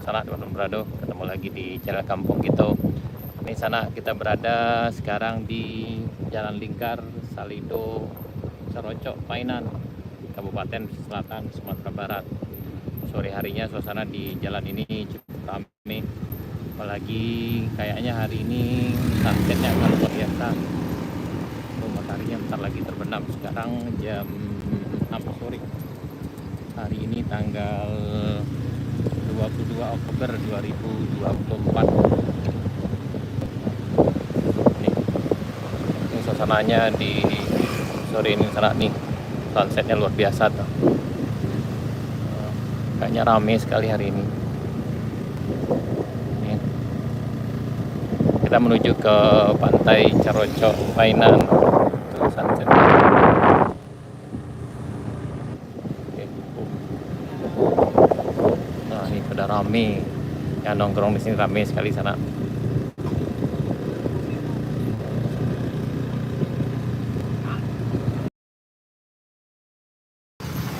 sana di Bandung Brado, ketemu lagi di channel kampung gitu. Ini sana kita berada sekarang di Jalan Lingkar, Salido, Carocok, Painan, Kabupaten Selatan, Sumatera Barat. Sore harinya suasana di jalan ini cukup ramai, apalagi kayaknya hari ini sunsetnya akan luar biasa. Mataharinya bentar lagi terbenam. Sekarang jam 6 sore. Hari ini tanggal 22 Oktober 2024. Ini suasananya di sore ini sana nih. Sunsetnya luar biasa tuh. Kayaknya ramai sekali hari ini. Kita menuju ke pantai Carocok, Painan. Tuh sunset. Nah, ini pada rame. Yang nongkrong di sini rame sekali sana.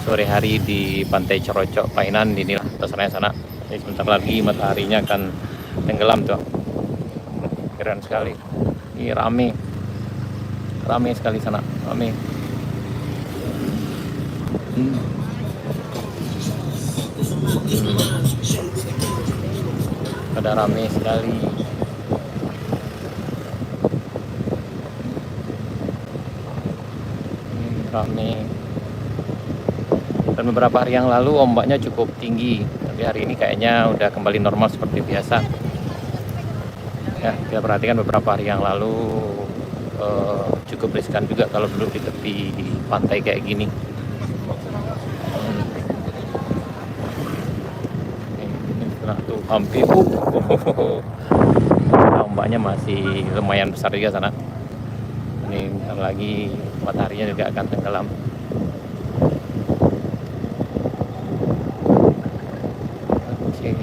Sore hari di pantai Carocok, Painan, inilah suasananya sana. Jadi sebentar lagi mataharinya akan tenggelam tuh. Keren sekali. Ini rame sekali sana, rame. Pada rame sekali. Rame. Dan beberapa hari yang lalu ombaknya cukup tinggi, tapi hari ini kayaknya udah kembali normal seperti biasa. Ya, kita perhatikan beberapa hari yang lalu cukup riskan juga kalau duduk di tepi pantai kayak gini. Nah tuh hampir ombaknya masih lumayan besar juga sana. Ini bentar lagi mataharinya juga akan tenggelam. Oke.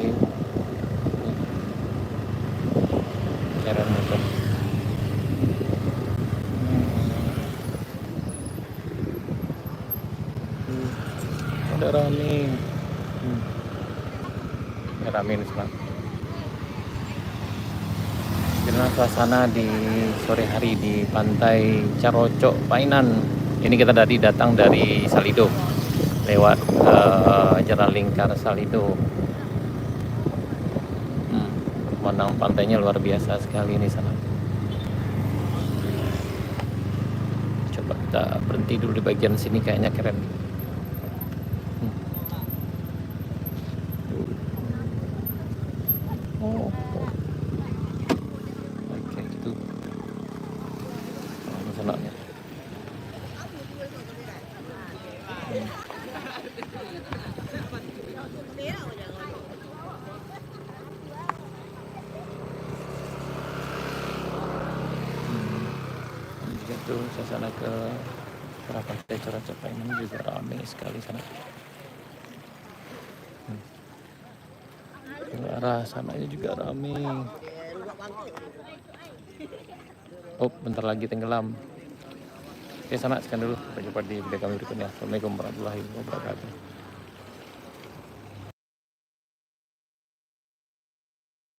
Keren betul. Udah rame. Rame nih sana. Inilah suasana di sore hari di pantai Carocok, Painan. Ini kita tadi datang dari Salido lewat Jalan Lingkar Salido. Pemandangan pantainya luar biasa sekali ini sana. Coba kita berhenti dulu di bagian sini, kayaknya keren. Itu suasana ke pantai Carocok ini juga ramai sekali sana. Ke arah sananya juga ramai. Oh, bentar lagi tenggelam. Oke, sana sekian dulu. Sampai jumpa di video kami berikutnya. Assalamualaikum warahmatullahi wabarakatuh.